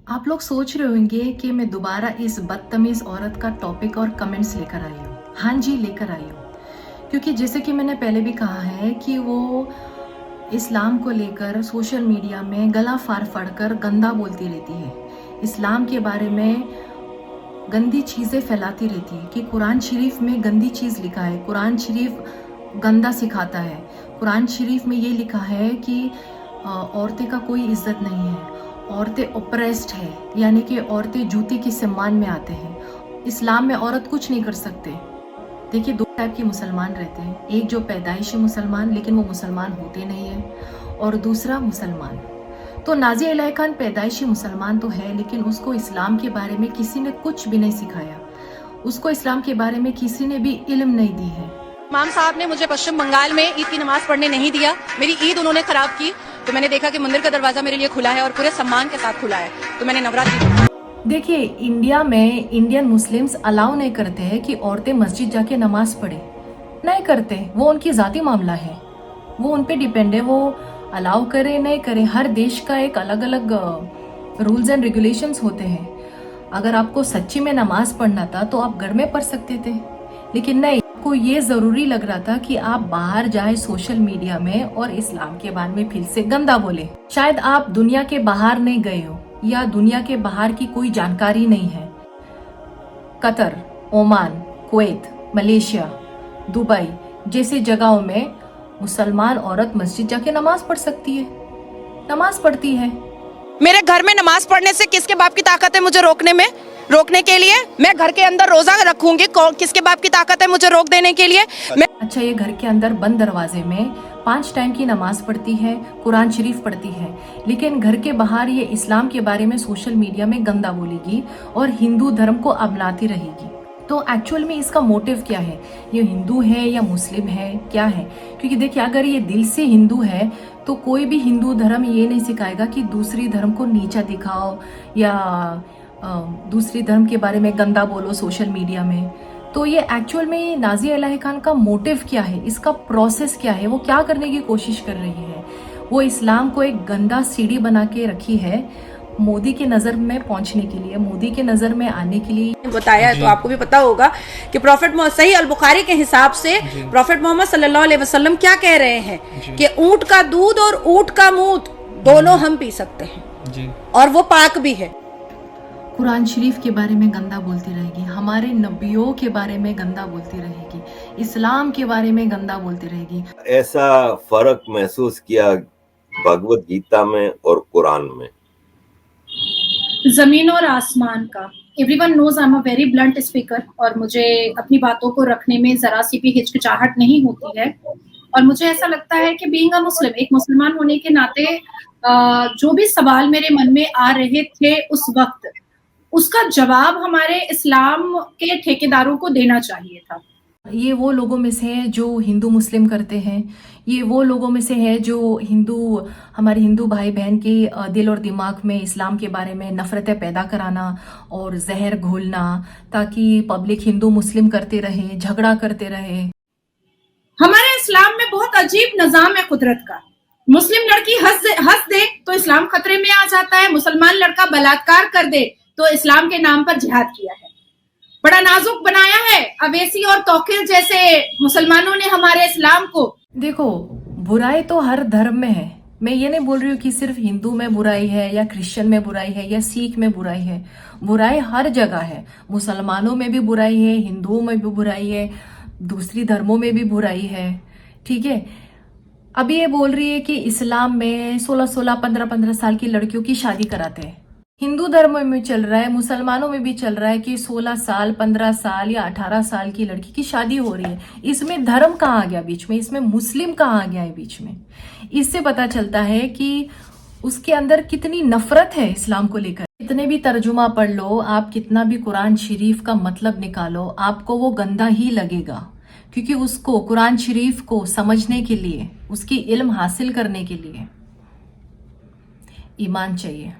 आप लोग सोच रहे होंगे कि मैं दोबारा इस बदतमीज औरत का टॉपिक और कमेंट्स लेकर आई हूँ। हाँ जी, लेकर आई हूँ, क्योंकि जैसे कि मैंने पहले भी कहा है कि वो इस्लाम को लेकर सोशल मीडिया में गला फाड़ फाड़ कर गंदा बोलती रहती है। इस्लाम के बारे में गंदी चीज़ें फैलाती रहती है कि कुरान शरीफ में गंदी चीज़ लिखा है, कुरान शरीफ गंदा सिखाता है, कुरान शरीफ में ये लिखा है कि औरतें का कोई इज्जत नहीं है, औरतें ओप्रेस्ड है, यानी कि औरतें जूते के सम्मान में आते हैं। इस्लाम में औरत कुछ नहीं कर सकते। देखिए, दो टाइप के मुसलमान रहते हैं, एक जो पैदाइशी मुसलमान लेकिन वो मुसलमान होते नहीं है, और दूसरा मुसलमान। तो नाज़िया इलाही खान पैदाइशी मुसलमान तो है, लेकिन उसको इस्लाम के बारे में किसी ने कुछ भी नहीं सिखाया, उसको इस्लाम के बारे में किसी ने भी इल्म नहीं दी है। इमाम साहब ने मुझे पश्चिम बंगाल में ईद की नमाज पढ़ने नहीं दिया, मेरी ईद उन्होंने खराब की। तो मैंने देखा कि मंदिर का दरवाजा मेरे लिए खुला है और पूरे सम्मान के साथ खुला है, तो मैंने नवरात्रि। देखिए, इंडिया में इंडियन मुस्लिम्स अलाउ नहीं करते हैं कि औरतें मस्जिद जाके नमाज पढ़े, नहीं करते, वो उनकी जाती मामला है, वो उन पे डिपेंड है, वो अलाउ करे नहीं करे। हर देश का एक अलग अलग रूल्स एंड रेगुलेशंस होते हैं। अगर आपको सच्ची में नमाज पढ़ना था तो आप घर में पढ़ सकते थे, लेकिन नहीं, आपको ये जरूरी लग रहा था कि आप बाहर जाए सोशल मीडिया में और इस्लाम के बारे में फिर से गंदा बोले। शायद आप दुनिया के बाहर नहीं गए हो या दुनिया के बाहर की कोई जानकारी नहीं है। Qatar, Oman, Kuwait, Malaysia, Dubai जैसी जगहों में मुसलमान औरत मस्जिद जाके नमाज पढ़ सकती है, नमाज पढ़ती है। मेरे घर में नमाज पढ़ने से किसके बाप की ताकत है मुझे रोकने के लिए? मैं घर के अंदर रोजा रखूंगी, किसके बाप की ताकत है मुझे रोक देने के लिए? अच्छा, ये घर के अंदर बंद दरवाजे में 5 टाइम की नमाज पढ़ती है, कुरान शरीफ पढ़ती है, लेकिन घर के बाहर ये इस्लाम के बारे में सोशल मीडिया में गंदा बोलेगी और हिंदू धर्म को अपनाती रहेगी। तो एक्चुअल में इसका मोटिव क्या है? ये हिंदू है या मुस्लिम है, क्या है? क्योंकि देखिए, अगर ये दिल से हिंदू है तो कोई भी हिंदू धर्म ये नहीं सिखाएगा कि दूसरी धर्म को नीचा दिखाओ या दूसरी धर्म के बारे में गंदा बोलो सोशल मीडिया में। तो ये एक्चुअल में नाज़िया इलाही खान का मोटिव क्या है, इसका प्रोसेस क्या है, वो क्या करने की कोशिश कर रही है? वो इस्लाम को एक गंदा सीढ़ी बना के रखी है मोदी के नजर में पहुंचने के लिए, मोदी के नजर में आने के लिए। बताया है तो आपको भी पता होगा कि प्रॉफिट सही अल बुखारी के हिसाब से प्रॉफिट मोहम्मद सल्लल्लाहु अलैहि वसल्लम क्या कह रहे हैं कि ऊंट का दूध और ऊंट का मूत दोनों हम पी सकते हैं और वो पाक भी है। कुरान शरीफ के बारे में गंदा बोलती रहेगी, हमारे नबियों के बारे में गंदा बोलती रहेगी, इस्लाम के बारे में गंदा बोलती रहेगी। ऐसा फर्क महसूस किया भगवत गीता में और कुरान में, जमीन और आसमान का। Everyone knows I am a very blunt speaker और मुझे अपनी बातों को रखने में जरा सी भी हिचकिचाहट नहीं होती है। और मुझे ऐसा लगता है कि बीइंग अ मुस्लिम, एक मुसलमान होने के नाते जो भी सवाल मेरे मन में आ रहे थे उस वक्त, उसका जवाब हमारे इस्लाम के ठेकेदारों को देना चाहिए था। ये वो लोगों में से है जो हिंदू मुस्लिम करते हैं, ये वो लोगों में से है जो हमारे हिंदू भाई बहन के दिल और दिमाग में इस्लाम के बारे में नफरतें पैदा कराना और जहर घोलना, ताकि पब्लिक हिंदू मुस्लिम करते रहे, झगड़ा करते रहे। हमारे इस्लाम में बहुत अजीब निजाम है कुदरत का। मुस्लिम लड़की हंस दे तो इस्लाम खतरे में आ जाता है, मुसलमान लड़का बलात्कार कर दे तो इस्लाम के नाम पर जिहाद किया है। बड़ा नाजुक बनाया है अवेसी और तौकीर जैसे मुसलमानों ने हमारे इस्लाम को। देखो, बुराई तो हर धर्म में है। मैं ये नहीं बोल रही हूँ कि सिर्फ हिंदू में बुराई है या क्रिश्चियन में बुराई है या सिख में बुराई है। बुराई हर जगह है, मुसलमानों में भी बुराई है, हिंदुओं में भी बुराई है, दूसरी धर्मों में भी बुराई है, ठीक है। अभी ये बोल रही है कि इस्लाम में 16-16, 15-15 साल की लड़कियों की शादी कराते हैं। हिंदू धर्म में चल रहा है, मुसलमानों में भी चल रहा है कि 16 साल, 15 साल या 18 साल की लड़की की शादी हो रही है। इसमें धर्म कहाँ आ गया बीच में? इसमें मुस्लिम कहाँ आ गया है बीच में? इससे पता चलता है कि उसके अंदर कितनी नफरत है इस्लाम को लेकर। कितने भी तर्जुमा पढ़ लो आप, कितना भी कुरान शरीफ का मतलब निकालो, आपको वो गंदा ही लगेगा, क्योंकि उसको कुरान शरीफ को समझने के लिए, उसकी इल्म हासिल करने के लिए ईमान चाहिए।